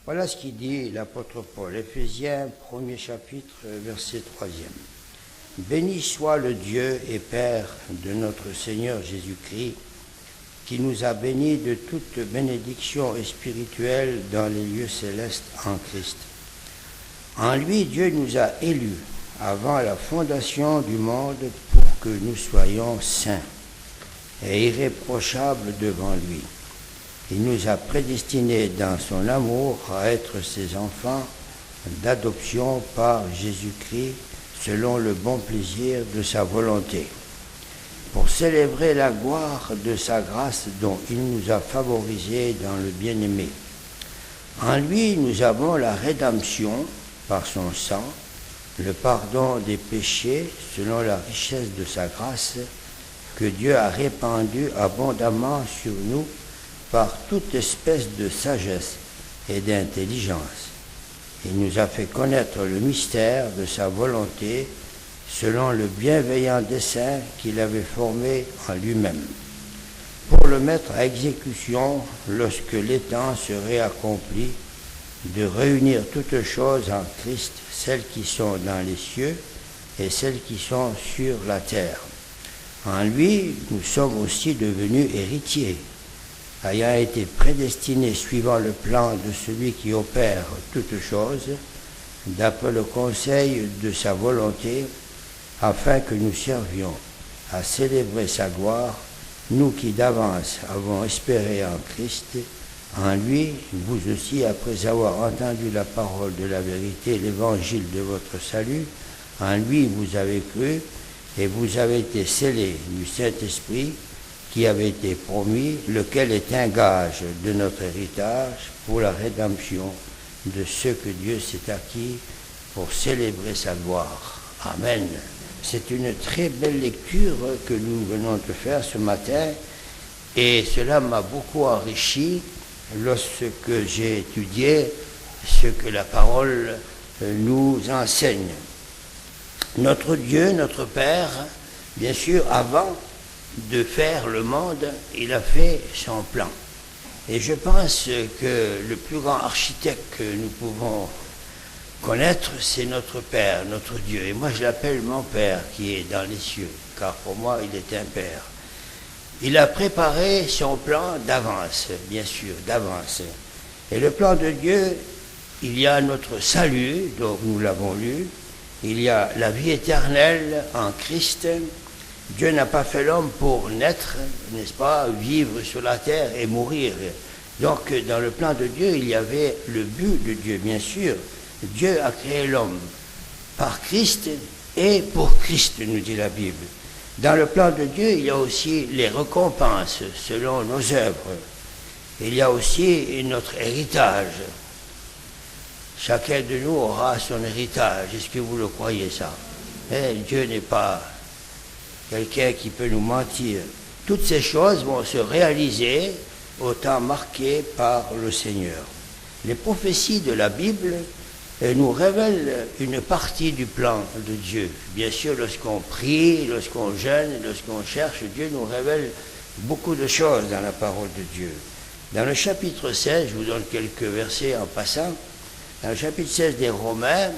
Voilà ce qu'il dit l'apôtre Paul, Éphésiens, 1er chapitre, verset 3e. Béni soit le Dieu et Père de notre Seigneur Jésus-Christ, qui nous a bénis de toute bénédiction spirituelle dans les lieux célestes en Christ. En lui, Dieu nous a élus avant la fondation du monde pour que nous soyons saints et irréprochables devant lui. Il nous a prédestinés dans son amour à être ses enfants d'adoption par Jésus-Christ selon le bon plaisir de sa volonté, pour célébrer la gloire de sa grâce dont il nous a favorisés dans le bien-aimé. En lui, nous avons la rédemption par son sang, le pardon des péchés selon la richesse de sa grâce que Dieu a répandue abondamment sur nous par toute espèce de sagesse et d'intelligence. Il nous a fait connaître le mystère de sa volonté selon le bienveillant dessein qu'il avait formé en lui-même, pour le mettre à exécution lorsque les temps seraient accomplis, de réunir toutes choses en Christ, celles qui sont dans les cieux et celles qui sont sur la terre. En lui, nous sommes aussi devenus héritiers, ayant été prédestinés suivant le plan de celui qui opère toutes choses, d'après le conseil de sa volonté, afin que nous servions à célébrer sa gloire, nous qui d'avance avons espéré en Christ. En lui, vous aussi, après avoir entendu la parole de la vérité, l'évangile de votre salut, en lui vous avez cru, et vous avez été scellés du Saint-Esprit qui avait été promis, lequel est un gage de notre héritage pour la rédemption de ceux que Dieu s'est acquis pour célébrer sa gloire. Amen. C'est une très belle lecture que nous venons de faire ce matin, et cela m'a beaucoup enrichi lorsque j'ai étudié ce que la parole nous enseigne. Notre Dieu, notre Père, bien sûr, avant de faire le monde, il a fait son plan. Et je pense que le plus grand architecte que nous pouvons connaître, c'est notre Père, notre Dieu. Et moi, je l'appelle mon Père qui est dans les cieux, car pour moi, il est un Père. Il a préparé son plan d'avance, bien sûr, d'avance. Et le plan de Dieu, il y a notre salut, donc nous l'avons lu, il y a la vie éternelle en Christ. Dieu n'a pas fait l'homme pour naître, n'est-ce pas, vivre sur la terre et mourir. Donc, dans le plan de Dieu, il y avait le but de Dieu, bien sûr. Dieu a créé l'homme par Christ et pour Christ, nous dit la Bible. Dans le plan de Dieu, il y a aussi les récompenses selon nos œuvres. Il y a aussi notre héritage. Chacun de nous aura son héritage. Est-ce que vous le croyez, ça? Dieu n'est pas quelqu'un qui peut nous mentir. Toutes ces choses vont se réaliser au temps marqué par le Seigneur. Les prophéties de la Bible nous révèlent une partie du plan de Dieu. Bien sûr, lorsqu'on prie, lorsqu'on jeûne, lorsqu'on cherche, Dieu nous révèle beaucoup de choses dans la parole de Dieu. Dans le chapitre 16, je vous donne quelques versets en passant, dans le chapitre 16 des Romains,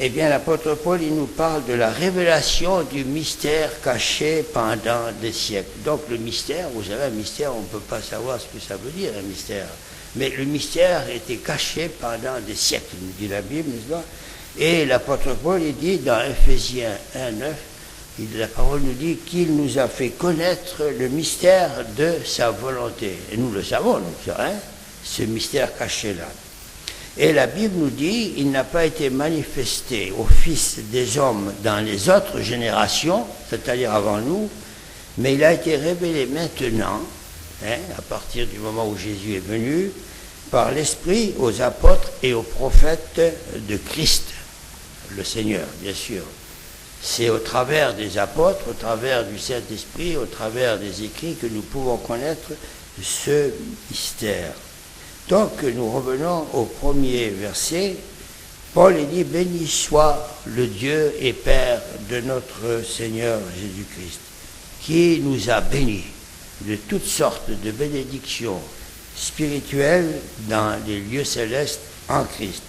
eh bien, l'apôtre Paul, il nous parle de la révélation du mystère caché pendant des siècles. Donc, le mystère, vous savez, un mystère, on ne peut pas savoir ce que ça veut dire, un mystère. Mais le mystère était caché pendant des siècles, nous dit la Bible, n'est-ce pas? Et l'apôtre Paul, il dit dans Éphésiens 1:9, la parole nous dit qu'il nous a fait connaître le mystère de sa volonté. Et nous le savons, nous, hein, ce mystère caché-là. Et la Bible nous dit, il n'a pas été manifesté aux fils des hommes dans les autres générations, c'est-à-dire avant nous, mais il a été révélé maintenant, à partir du moment où Jésus est venu, par l'Esprit aux apôtres et aux prophètes de Christ, le Seigneur, bien sûr. C'est au travers des apôtres, au travers du Saint-Esprit, au travers des écrits que nous pouvons connaître ce mystère. Donc, nous revenons au premier verset. Paul dit « Béni soit le Dieu et Père de notre Seigneur Jésus-Christ, qui nous a bénis de toutes sortes de bénédictions spirituelles dans les lieux célestes en Christ.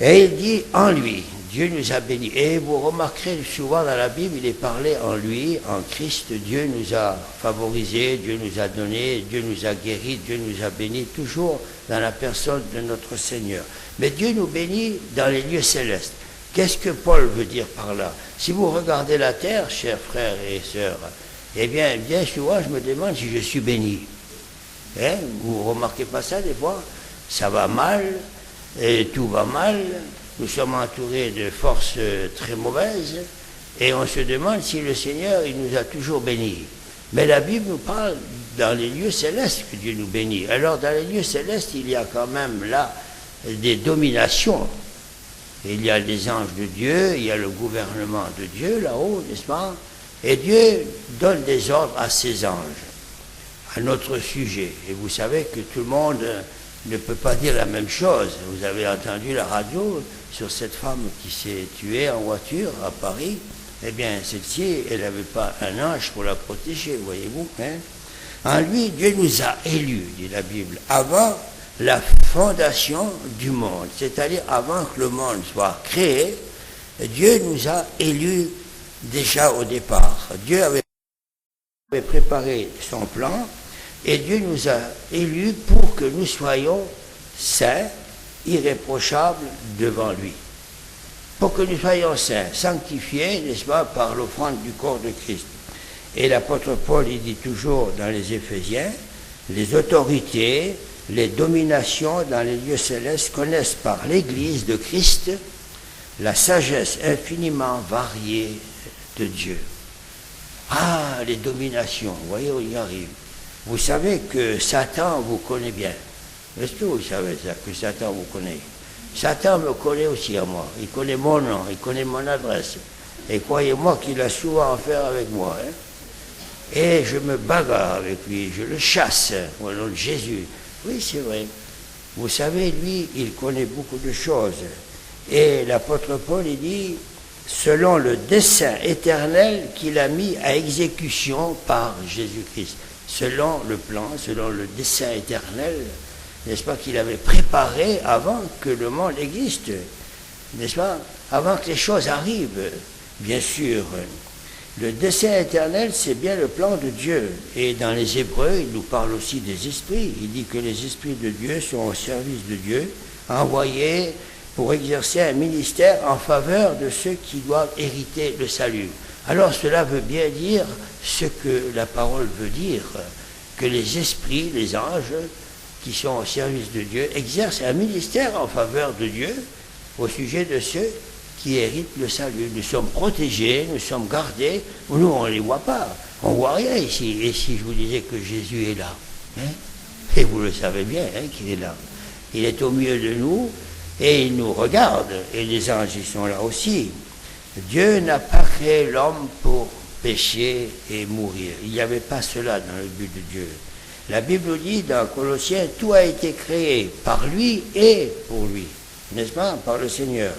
Et il dit en lui, Dieu nous a bénis. Et vous remarquerez souvent dans la Bible, il est parlé en lui, en Christ. Dieu nous a favorisés, Dieu nous a donné, Dieu nous a guéris, Dieu nous a bénis, toujours dans la personne de notre Seigneur. Mais Dieu nous bénit dans les lieux célestes. Qu'est-ce que Paul veut dire par là? Si vous regardez la terre, chers frères et sœurs, eh bien souvent je me demande si je suis béni. Hein? Vous ne remarquez pas ça des fois? Ça va mal, et tout va mal, nous sommes entourés de forces très mauvaises, et on se demande si le Seigneur, il nous a toujours bénis. Mais la Bible nous parle dans les lieux célestes que Dieu nous bénit. Alors dans les lieux célestes, il y a quand même là des dominations. Il y a les anges de Dieu, il y a le gouvernement de Dieu là-haut, n'est-ce pas? Et Dieu donne des ordres à ses anges, à notre sujet. Et vous savez que tout le monde ne peut pas dire la même chose. Vous avez entendu la radio sur cette femme qui s'est tuée en voiture à Paris. Eh bien, celle-ci, elle n'avait pas un ange pour la protéger, voyez-vous. Hein? En lui, Dieu nous a élus, dit la Bible, avant la fondation du monde. C'est-à-dire avant que le monde soit créé, Dieu nous a élus déjà au départ. Dieu avait préparé son plan, et Dieu nous a élus pour que nous soyons saints, irréprochables devant lui. Pour que nous soyons saints, sanctifiés, n'est-ce pas, par l'offrande du corps de Christ. Et l'apôtre Paul, il dit toujours dans les Éphésiens, les autorités, les dominations dans les lieux célestes connaissent par l'Église de Christ la sagesse infiniment variée de Dieu. Ah, les dominations, vous voyez, on y arrive. Vous savez que Satan vous connaît bien. Est-ce que vous savez ça, que Satan vous connaît? Satan me connaît aussi à moi. Il connaît mon nom, il connaît mon adresse. Et croyez-moi qu'il a souvent affaire avec moi. Hein? Et je me bagarre avec lui, je le chasse au nom de Jésus. Oui, c'est vrai. Vous savez, lui, il connaît beaucoup de choses. Et l'apôtre Paul, il dit, selon le dessein éternel qu'il a mis à exécution par Jésus-Christ. Selon le plan, selon le dessein éternel, n'est-ce pas, qu'il avait préparé avant que le monde existe, n'est-ce pas, avant que les choses arrivent, bien sûr. Le dessein éternel, c'est bien le plan de Dieu. Et dans les Hébreux, il nous parle aussi des esprits. Il dit que les esprits de Dieu sont au service de Dieu, envoyés pour exercer un ministère en faveur de ceux qui doivent hériter le salut. Alors cela veut bien dire ce que la parole veut dire, que les esprits, les anges, qui sont au service de Dieu, exercent un ministère en faveur de Dieu au sujet de ceux qui héritent le salut. Nous sommes protégés, nous sommes gardés, nous on ne les voit pas, on ne voit rien ici. Et si je vous disais que Jésus est là, hein? Et vous le savez bien hein, qu'il est là, il est au milieu de nous et il nous regarde, et les anges ils sont là aussi. Dieu n'a pas créé l'homme pour pécher et mourir. Il n'y avait pas cela dans le but de Dieu. La Bible dit dans Colossiens, tout a été créé par lui et pour lui, n'est-ce pas, par le Seigneur.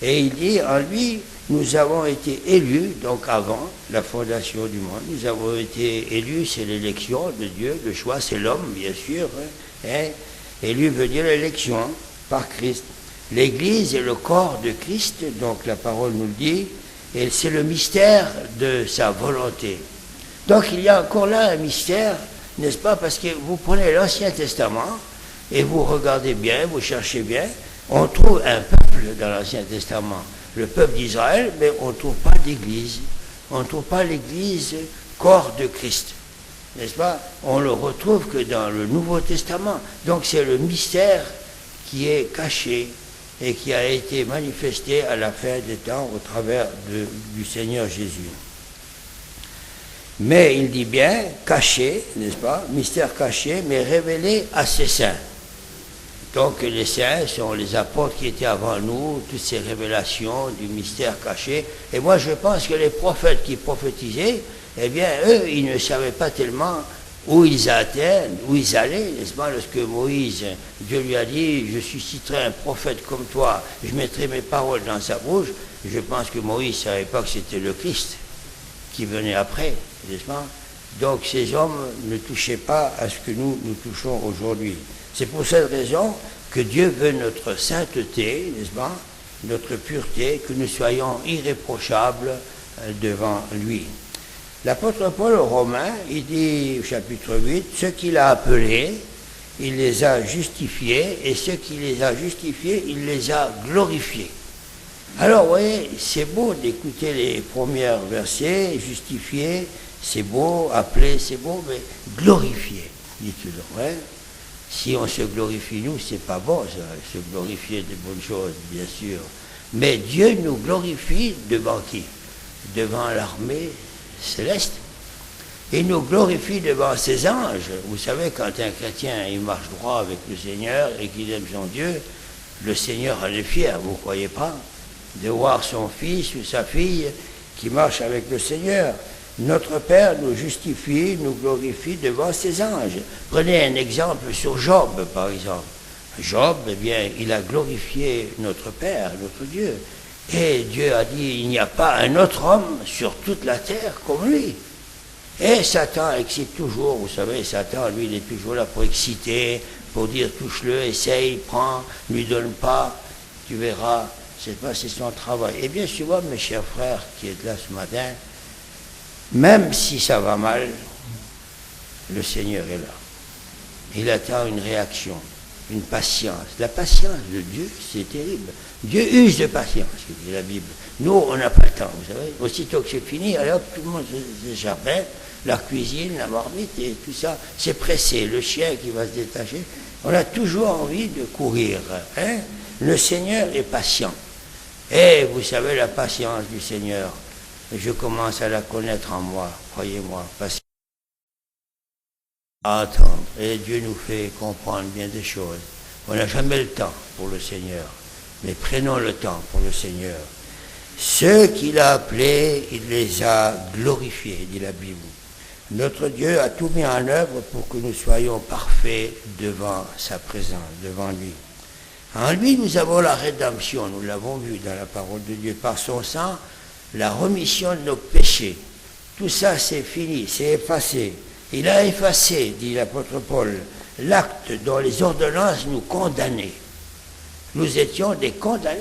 Et il dit, en lui, nous avons été élus, donc avant la fondation du monde, nous avons été élus, c'est l'élection de Dieu, le choix, c'est l'homme, bien sûr. Hein. Élu veut dire l'élection par Christ. L'Église est le corps de Christ, donc la parole nous le dit, et c'est le mystère de sa volonté. Donc il y a encore là un mystère, n'est-ce pas, parce que vous prenez l'Ancien Testament et vous regardez bien, vous cherchez bien, on trouve un peuple dans l'Ancien Testament, le peuple d'Israël, mais on ne trouve pas d'Église. On ne trouve pas l'Église corps de Christ, n'est-ce pas? On le retrouve que dans le Nouveau Testament. Donc c'est le mystère qui est caché et qui a été manifesté à la fin des temps au travers du Seigneur Jésus. Mais il dit bien, caché, n'est-ce pas, mystère caché, mais révélé à ses saints. Donc les saints sont les apôtres qui étaient avant nous, toutes ces révélations du mystère caché. Et moi je pense que les prophètes qui prophétisaient, eh bien eux, ils ne savaient pas tellement où ils atteignent, où ils allaient, n'est-ce pas, lorsque Moïse, Dieu lui a dit, je susciterai un prophète comme toi, je mettrai mes paroles dans sa bouche. Je pense que Moïse ne savait pas que c'était le Christ qui venait après, n'est-ce pas? Donc ces hommes ne touchaient pas à ce que nous touchons aujourd'hui. C'est pour cette raison que Dieu veut notre sainteté, n'est-ce pas, notre pureté, que nous soyons irréprochables devant lui. L'apôtre Paul aux Romains, il dit au chapitre 8, ceux qu'il a appelés, il les a justifiés, et ceux qui les a justifiés, il les a glorifiés. Alors, vous voyez, c'est beau d'écouter les premiers versets, justifier, c'est beau, appeler, c'est beau, mais glorifier, dit toujours. Ouais. Si on se glorifie, nous, c'est pas bon, ça, se glorifier des bonnes choses, bien sûr. Mais Dieu nous glorifie devant qui? Devant l'armée céleste. Il nous glorifie devant ses anges. Vous savez, quand un chrétien il marche droit avec le Seigneur et qu'il aime son Dieu, le Seigneur en est fier, vous ne croyez pas? De voir son fils ou sa fille qui marche avec le Seigneur. Notre Père nous justifie, nous glorifie devant ses anges. Prenez un exemple sur Job, par exemple. Job, eh bien, il a glorifié notre Père, notre Dieu. Et Dieu a dit, il n'y a pas un autre homme sur toute la terre comme lui. Et Satan excite toujours, vous savez, Satan, lui, il est toujours là pour exciter, pour dire, touche-le, essaye, prends, ne lui donne pas, tu verras, c'est son travail. Et bien souvent, mes chers frères qui êtes là ce matin, même si ça va mal, le Seigneur est là. Il attend une réaction, une patience. La patience de Dieu, c'est terrible. Dieu use de patience, dit la Bible. Nous, on n'a pas le temps, vous savez. Aussitôt que c'est fini, alors tout le monde se jardin, la cuisine, la marmite et tout ça, c'est pressé. Le chien qui va se détacher, on a toujours envie de courir. Hein? Le Seigneur est patient. Et vous savez, la patience du Seigneur, je commence à la connaître en moi, croyez-moi, parce à attendre. Et Dieu nous fait comprendre bien des choses. On n'a jamais le temps pour le Seigneur, mais prenons le temps pour le Seigneur. Ceux qu'il a appelés, il les a glorifiés, dit la Bible. Notre Dieu a tout mis en œuvre pour que nous soyons parfaits devant sa présence, devant lui. En lui, nous avons la rédemption, nous l'avons vu dans la parole de Dieu, par son sang, la remission de nos péchés. Tout ça, c'est fini, c'est effacé. Il a effacé, dit l'apôtre Paul, l'acte dont les ordonnances nous condamnaient. Nous étions des condamnés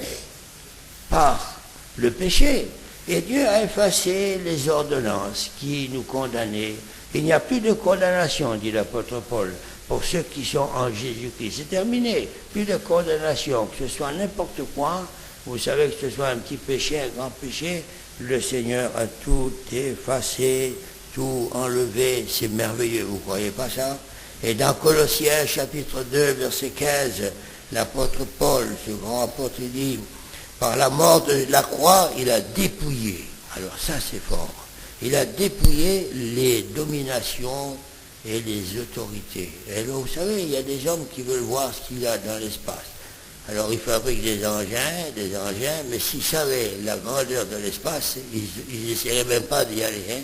par le péché. Et Dieu a effacé les ordonnances qui nous condamnaient. Il n'y a plus de condamnation, dit l'apôtre Paul, pour ceux qui sont en Jésus-Christ. C'est terminé. Plus de condamnation, que ce soit n'importe quoi. Vous savez, que ce soit un petit péché, un grand péché, le Seigneur a tout effacé, tout enlevé. C'est merveilleux, vous ne croyez pas ça? Et dans Colossiens chapitre 2, verset 15, l'apôtre Paul, ce grand apôtre, il dit, par la mort de la croix, il a dépouillé. Alors ça, c'est fort. Il a dépouillé les dominations et les autorités. Et là, vous savez, il y a des hommes qui veulent voir ce qu'il y a dans l'espace. Alors, ils fabriquent des engins, mais s'ils savaient la grandeur de l'espace, ils n'essaieraient même pas d'y aller. Hein?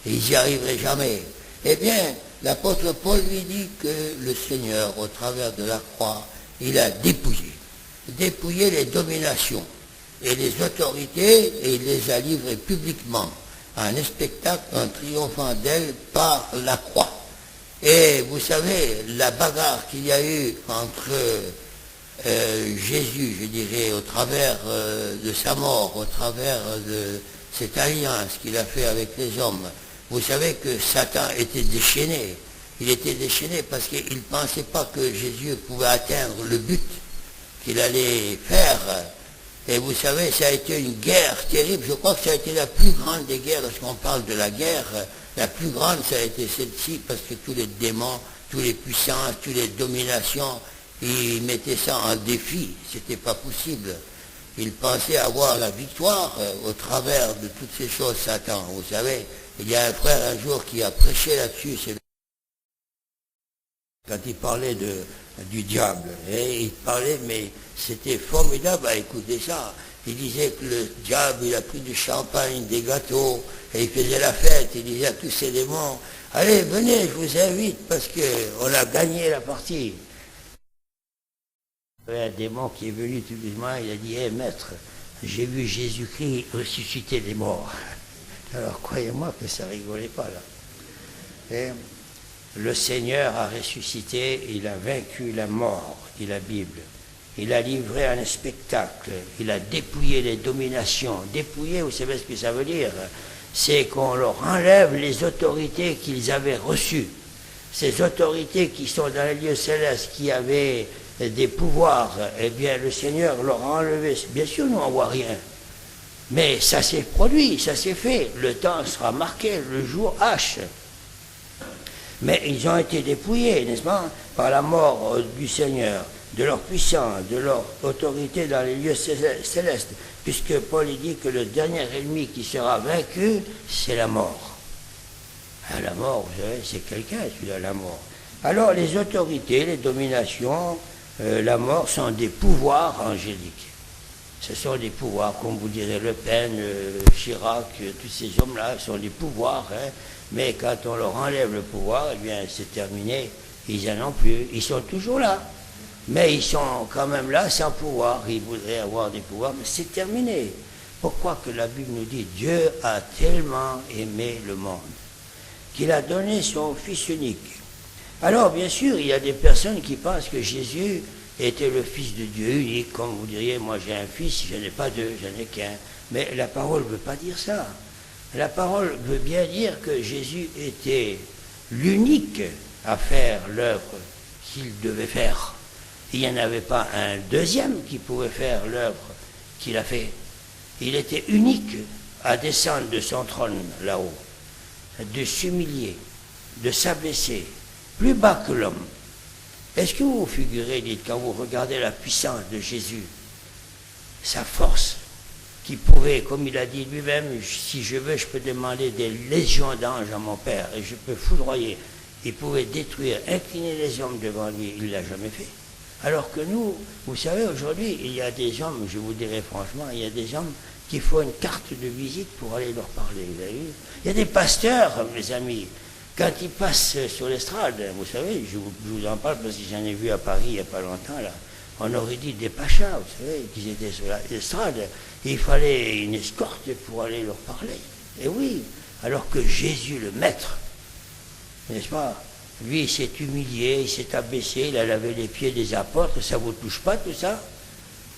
Et ils n'y arriveraient jamais. Eh bien, l'apôtre Paul lui dit que le Seigneur, au travers de la croix, il a dépouillé les dominations et les autorités, et il les a livrées publiquement à un spectacle en triomphant d'elles par la croix. Et vous savez, la bagarre qu'il y a eu entre Jésus, je dirais, au travers de sa mort, au travers de cette alliance qu'il a fait avec les hommes, vous savez que Satan était déchaîné. Il était déchaîné parce qu'il ne pensait pas que Jésus pouvait atteindre le but qu'il allait faire. Et vous savez, ça a été une guerre terrible. Je crois que ça a été la plus grande des guerres. Lorsqu'on parle de la guerre, la plus grande, ça a été celle-ci, parce que tous les démons, toutes les puissances, toutes les dominations, ils mettaient ça en défi. C'était pas possible. Ils pensaient avoir la victoire au travers de toutes ces choses, Satan. Vous savez, il y a un frère un jour qui a prêché là-dessus. Quand il parlait du diable, et il parlait, mais c'était formidable à écouter ça. Il disait que le diable, il a pris du champagne, des gâteaux, et il faisait la fête. Il disait à tous ces démons, allez, venez, je vous invite, parce qu'on a gagné la partie. Il y a un démon qui est venu tout doucement, il a dit, hé maître, j'ai vu Jésus-Christ ressusciter les morts. Alors croyez-moi que ça rigolait pas là. Et le Seigneur a ressuscité, il a vaincu la mort, dit la Bible. Il a livré un spectacle, il a dépouillé les dominations. Dépouiller, vous savez ce que ça veut dire? C'est qu'on leur enlève les autorités qu'ils avaient reçues. Ces autorités qui sont dans les lieux célestes, qui avaient des pouvoirs, eh bien le Seigneur leur a enlevé. Bien sûr, nous n'en voit rien. Mais ça s'est produit, ça s'est fait. Le temps sera marqué, le jour H. Mais ils ont été dépouillés, n'est-ce pas, par la mort du Seigneur, de leur puissance, de leur autorité dans les lieux célestes, puisque Paul dit que le dernier ennemi qui sera vaincu, c'est la mort. La mort, vous savez, c'est quelqu'un, celui-là, la mort. Alors les autorités, les dominations, la mort sont des pouvoirs angéliques. Ce sont des pouvoirs, comme vous direz Le Pen, Chirac, tous ces hommes-là sont des pouvoirs, hein. Mais quand on leur enlève le pouvoir, eh bien c'est terminé, ils n'en ont plus, ils sont toujours là. Mais ils sont quand même là sans pouvoir, ils voudraient avoir des pouvoirs, mais c'est terminé. Pourquoi que la Bible nous dit Dieu a tellement aimé le monde qu'il a donné son Fils unique. Alors bien sûr, il y a des personnes qui pensent que Jésus était le Fils de Dieu unique, comme vous diriez, moi j'ai un fils, je n'ai pas deux, je n'ai qu'un. Mais la parole ne veut pas dire ça. La parole veut bien dire que Jésus était l'unique à faire l'œuvre qu'il devait faire. Il n'y en avait pas un deuxième qui pouvait faire l'œuvre qu'il a fait. Il était unique à descendre de son trône là-haut, de s'humilier, de s'abaisser, plus bas que l'homme. Est-ce que vous vous figurez, dites, quand vous regardez la puissance de Jésus, sa force, qui pouvait, comme il a dit lui-même, si je veux, je peux demander des légions d'anges à mon Père, et je peux foudroyer. Il pouvait détruire, incliner les hommes devant lui, il ne l'a jamais fait. Alors que nous, vous savez, aujourd'hui, il y a des hommes, je vous dirais franchement, il y a des hommes qui font une carte de visite pour aller leur parler. Vous avez vu? Il y a des pasteurs, mes amis, quand ils passent sur l'estrade, vous savez, je vous en parle parce que j'en ai vu à Paris il n'y a pas longtemps, là. On aurait dit des pachas, vous savez, qu'ils étaient sur l'estrade. Il fallait une escorte pour aller leur parler. Et oui, alors que Jésus, le Maître, n'est-ce pas? Lui, il s'est humilié, il s'est abaissé, il a lavé les pieds des apôtres, ça ne vous touche pas tout ça?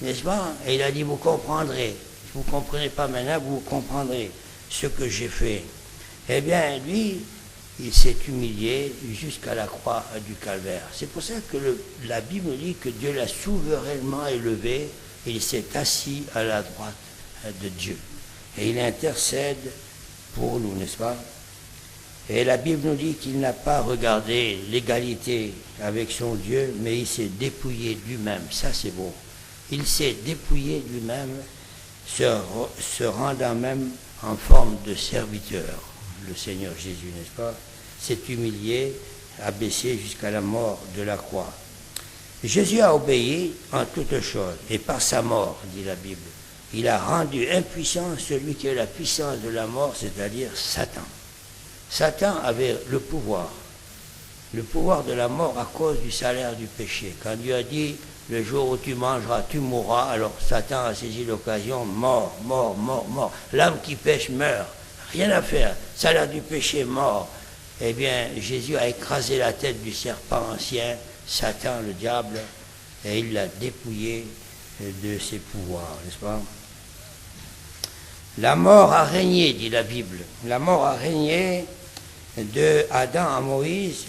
N'est-ce pas? Et il a dit, vous comprendrez. Si vous ne comprenez pas maintenant, vous comprendrez ce que j'ai fait. Eh bien, lui, il s'est humilié jusqu'à la croix du calvaire. C'est pour ça que la Bible dit que Dieu l'a souverainement élevé et il s'est assis à la droite de Dieu. Et il intercède pour nous, n'est-ce pas? Et la Bible nous dit qu'il n'a pas regardé l'égalité avec son Dieu, mais il s'est dépouillé lui-même. Ça, c'est beau. Il s'est dépouillé lui-même, se rendant même en forme de serviteur. Le Seigneur Jésus, n'est-ce pas? S'est humilié, abaissé jusqu'à la mort de la croix. Jésus a obéi en toutes choses, et par sa mort, dit la Bible, il a rendu impuissant celui qui a la puissance de la mort, c'est-à-dire Satan. Satan avait le pouvoir de la mort à cause du salaire du péché. Quand Dieu a dit, le jour où tu mangeras, tu mourras, alors Satan a saisi l'occasion, mort, mort, mort, mort. L'âme qui pêche meurt, rien à faire, salaire du péché, mort. Eh bien, Jésus a écrasé la tête du serpent ancien, Satan, le diable, et il l'a dépouillé de ses pouvoirs, n'est-ce pas? La mort a régné, dit la Bible. La mort a régné de Adam à Moïse,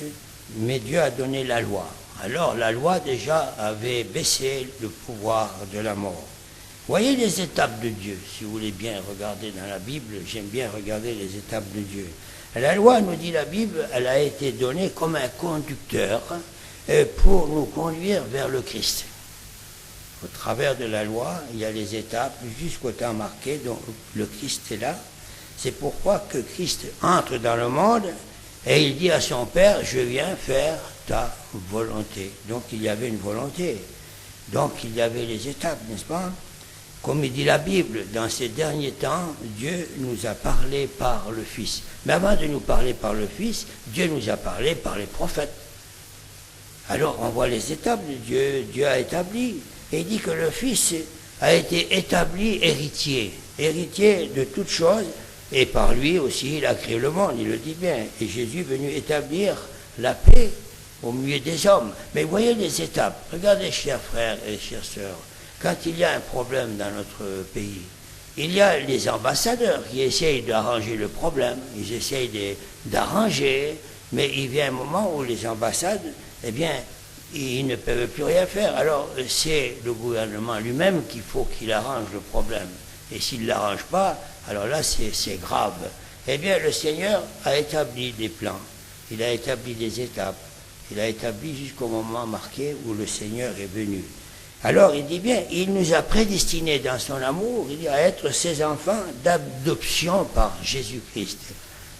mais Dieu a donné la loi. Alors, la loi déjà avait baissé le pouvoir de la mort. Voyez les étapes de Dieu, si vous voulez bien regarder dans la Bible, j'aime bien regarder les étapes de Dieu. La loi, nous dit la Bible, elle a été donnée comme un conducteur pour nous conduire vers le Christ. Au travers de la loi, il y a les étapes jusqu'au temps marqué, donc le Christ est là. C'est pourquoi que Christ entre dans le monde et il dit à son Père, je viens faire ta volonté. Donc il y avait une volonté. Donc il y avait les étapes, n'est-ce pas? Comme il dit la Bible, dans ces derniers temps, Dieu nous a parlé par le Fils. Mais avant de nous parler par le Fils, Dieu nous a parlé par les prophètes. Alors on voit les étapes de Dieu. Dieu a établi. Et il dit que le Fils a été établi héritier. Héritier de toutes choses, Et par lui aussi, il a créé le monde, il le dit bien. Et Jésus est venu établir la paix au milieu des hommes. Mais voyez les étapes. Regardez, chers frères et chères sœurs, quand il y a un problème dans notre pays, il y a les ambassadeurs qui essayent d'arranger le problème, ils essayent d'arranger, mais il vient un moment où les ambassades, eh bien, ils ne peuvent plus rien faire. Alors, c'est le gouvernement lui-même qu'il faut qu'il arrange le problème. Et s'il ne l'arrange pas, alors là, c'est grave. Eh bien, le Seigneur a établi des plans, il a établi des étapes, il a établi jusqu'au moment marqué où le Seigneur est venu. Alors, il dit bien, il nous a prédestinés dans son amour, il dit, à être ses enfants d'adoption par Jésus-Christ.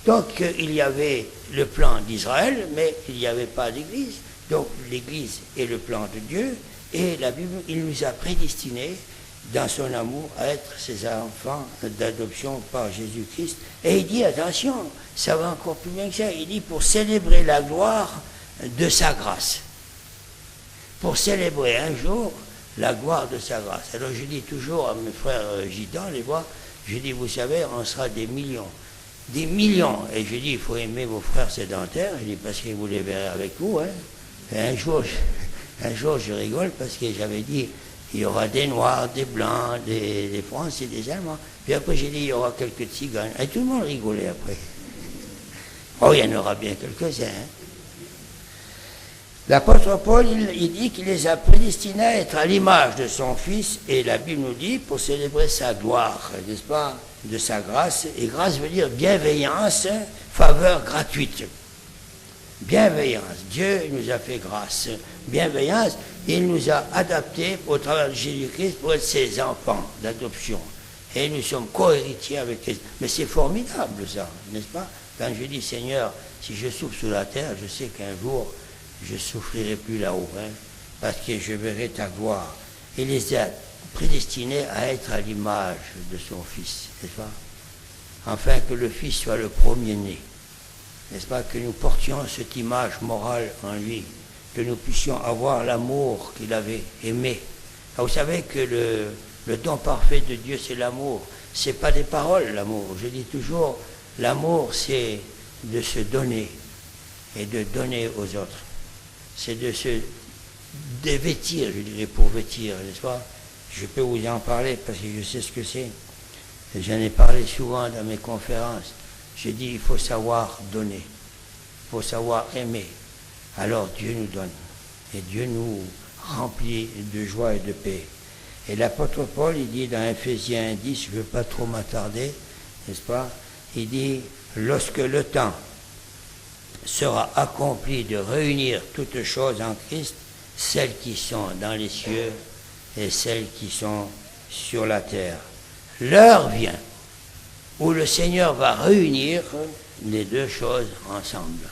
Donc, il y avait le plan d'Israël, mais il n'y avait pas d'Église. Donc, l'Église est le plan de Dieu, et la Bible, il nous a prédestinés dans son amour à être ses enfants d'adoption par Jésus-Christ. Et il dit, attention, ça va encore plus loin que ça, il dit, pour célébrer la gloire de sa grâce. Pour célébrer un jour la gloire de sa grâce. Alors je dis toujours à mes frères gitans, les vois, je dis, vous savez, on sera des millions. Des millions. Et je dis, il faut aimer vos frères sédentaires, je dis, parce que vous les verrez avec vous. Hein. Et un jour, je rigole parce que j'avais dit, il y aura des Noirs, des Blancs, des Français, des Allemands. Puis après, j'ai dit, il y aura quelques Tziganes. Et tout le monde rigolait après. Oh, il y en aura bien quelques-uns. Hein. L'apôtre Paul, il dit qu'il les a prédestinés à être à l'image de son Fils, et la Bible nous dit, pour célébrer sa gloire, n'est-ce pas, de sa grâce, et grâce veut dire bienveillance, faveur gratuite. Bienveillance, Dieu nous a fait grâce. Bienveillance, il nous a adaptés au travers de Jésus-Christ pour être ses enfants d'adoption. Et nous sommes co-héritiers avec Christ. Mais c'est formidable ça, n'est-ce pas? Quand je dis, Seigneur, si je souffre sous la terre, je sais qu'un jour, je ne souffrirai plus là-haut, hein, parce que je verrai ta gloire. Il les a prédestinés à être à l'image de son Fils, n'est-ce pas? Afin que le Fils soit le premier-né, n'est-ce pas? Que nous portions cette image morale en lui, que nous puissions avoir l'amour qu'il avait aimé. Alors, vous savez que le don parfait de Dieu, c'est l'amour. Ce n'est pas des paroles, l'amour. Je dis toujours, l'amour, c'est de se donner et de donner aux autres. C'est de se dévêtir, je dirais, pour vêtir, n'est-ce pas? Je peux vous en parler parce que je sais ce que c'est. J'en ai parlé souvent dans mes conférences. J'ai dit, il faut savoir donner, il faut savoir aimer. Alors Dieu nous donne, et Dieu nous remplit de joie et de paix. Et l'apôtre Paul, il dit dans Ephésiens 10, je ne veux pas trop m'attarder, n'est-ce pas? Il dit, lorsque le temps sera accompli de réunir toutes choses en Christ, celles qui sont dans les cieux et celles qui sont sur la terre. L'heure vient où le Seigneur va réunir les deux choses ensemble.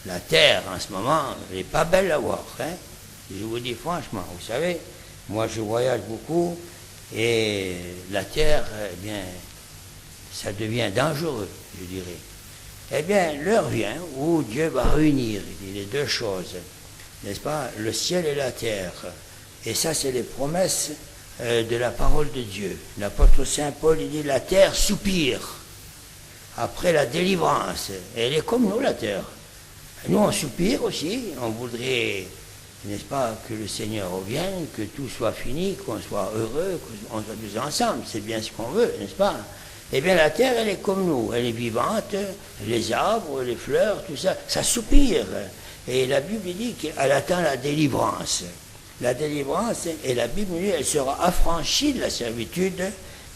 La terre, en ce moment, elle n'est pas belle à voir. Hein? Je vous dis franchement, vous savez, moi je voyage beaucoup et la terre, eh bien, ça devient dangereux, je dirais. Eh bien, l'heure vient où Dieu va réunir les deux choses, n'est-ce pas? Le ciel et la terre. Et ça, c'est les promesses de la parole de Dieu. L'apôtre Saint Paul, il dit, la terre soupire après la délivrance. Et elle est comme nous, la terre. Nous, on soupire aussi. On voudrait, n'est-ce pas, que le Seigneur revienne, que tout soit fini, qu'on soit heureux, qu'on soit tous ensemble. C'est bien ce qu'on veut, n'est-ce pas? Eh bien, la terre, elle est comme nous. Elle est vivante. Les arbres, les fleurs, tout ça, ça soupire. Et la Bible dit qu'elle attend la délivrance. La délivrance, et la Bible dit, elle sera affranchie de la servitude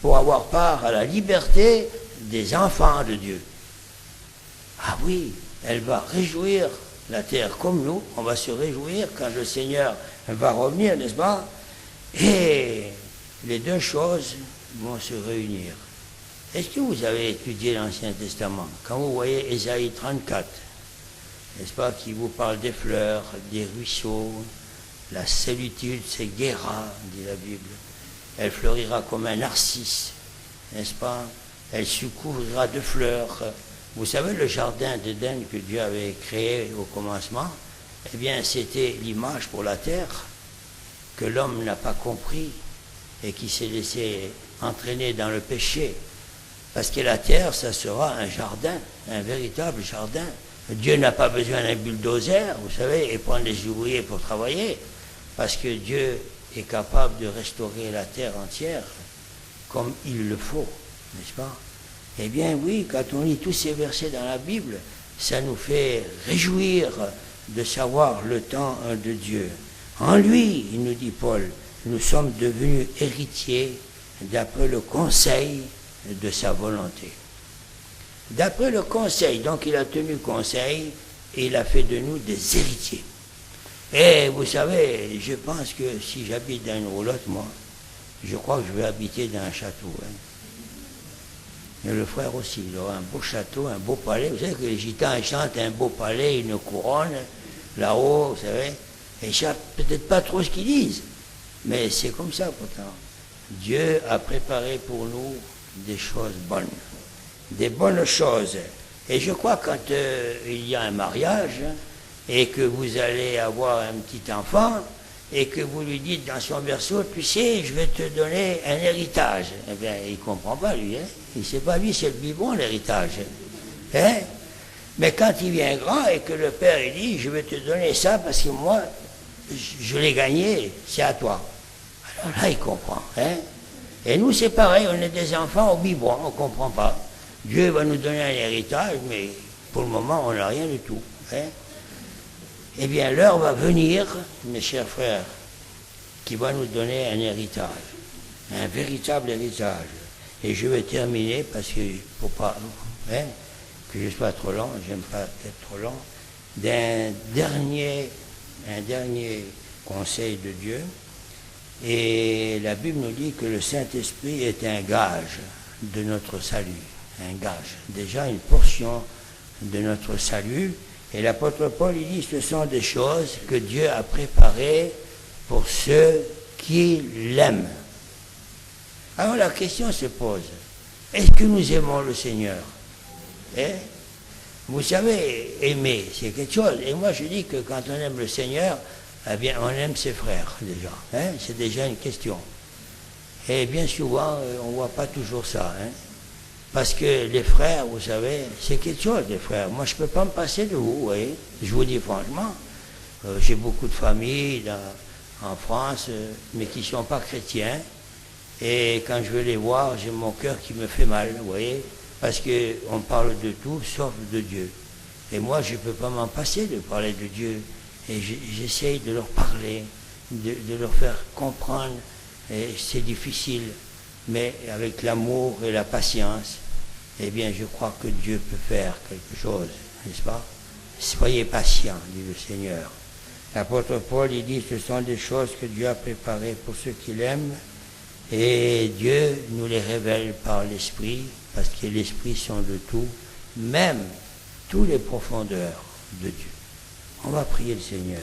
pour avoir part à la liberté des enfants de Dieu. Ah oui, elle va réjouir la terre comme nous. On va se réjouir quand le Seigneur va revenir, n'est-ce pas? Et les deux choses vont se réunir. Est-ce que vous avez étudié l'Ancien Testament? Quand vous voyez Ésaïe 34, n'est-ce pas, qui vous parle des fleurs, des ruisseaux, la solitude, c'est Guéra, dit la Bible. Elle fleurira comme un narcisse, n'est-ce pas? Elle se couvrira de fleurs. Vous savez, le jardin d'Éden que Dieu avait créé au commencement, eh bien, c'était l'image pour la terre que l'homme n'a pas compris et qui s'est laissé entraîner dans le péché. Parce que la terre, ça sera un jardin, un véritable jardin. Dieu n'a pas besoin d'un bulldozer, vous savez, et prendre des ouvriers pour travailler, parce que Dieu est capable de restaurer la terre entière comme il le faut, n'est-ce pas? Eh bien oui, quand on lit tous ces versets dans la Bible, ça nous fait réjouir de savoir le temps de Dieu. En lui, il nous dit Paul, nous sommes devenus héritiers d'après le conseil de sa volonté. D'après le conseil, donc il a tenu conseil et il a fait de nous des héritiers. Et vous savez, je pense que si j'habite dans une roulotte, moi, je crois que je vais habiter dans un château. Et le frère aussi, il aura un beau château, un beau palais. Vous savez que les gitans chantent un beau palais, une couronne, là-haut, vous savez. Et ils ne savent peut-être pas trop ce qu'ils disent, mais c'est comme ça pourtant. Dieu a préparé pour nous des choses bonnes, des bonnes choses. Et je crois que quand il y a un mariage et que vous allez avoir un petit enfant et que vous lui dites dans son berceau, tu sais, je vais te donner un héritage. Eh bien, il ne comprend pas lui, hein. Il ne sait pas lui, c'est le biberon l'héritage. Hein? Mais quand il vient grand et que le père il dit, je vais te donner ça parce que moi, je l'ai gagné, c'est à toi. Alors là, il comprend. Hein? Et nous, c'est pareil, on est des enfants au biberon, on ne comprend pas. Dieu va nous donner un héritage, mais pour le moment, on n'a rien du tout. Hein? Eh bien, l'heure va venir, mes chers frères, qui va nous donner un héritage, un véritable héritage. Et je vais terminer, parce que pour pas que je sois trop long, j'aime pas être trop long, d'un dernier conseil de Dieu. Et la Bible nous dit que le Saint-Esprit est un gage de notre salut. Un gage, déjà une portion de notre salut. Et l'apôtre Paul, il dit, ce sont des choses que Dieu a préparées pour ceux qui l'aiment. Alors la question se pose, est-ce que nous aimons le Seigneur? Vous savez, aimer, c'est quelque chose. Et moi, je dis que quand on aime le Seigneur, eh bien, on aime ses frères, déjà. C'est déjà une question. Et bien souvent, on ne voit pas toujours ça. Parce que les frères, vous savez, c'est quelque chose, les frères. Moi, je ne peux pas me passer de vous, voyez. Je vous dis franchement, j'ai beaucoup de familles en France, mais qui ne sont pas chrétiens. Et quand je veux les voir, j'ai mon cœur qui me fait mal, vous voyez. Parce qu'on parle de tout, sauf de Dieu. Et moi, je ne peux pas m'en passer de parler de Dieu. Et j'essaye de leur parler, de leur faire comprendre. Et c'est difficile, mais avec l'amour et la patience, eh bien, je crois que Dieu peut faire quelque chose, n'est-ce pas? Soyez patients, dit le Seigneur. L'apôtre Paul, il dit, ce sont des choses que Dieu a préparées pour ceux qui l'aiment, et Dieu nous les révèle par l'Esprit, parce que l'Esprit sont de tout, même toutes les profondeurs de Dieu. On va prier le Seigneur.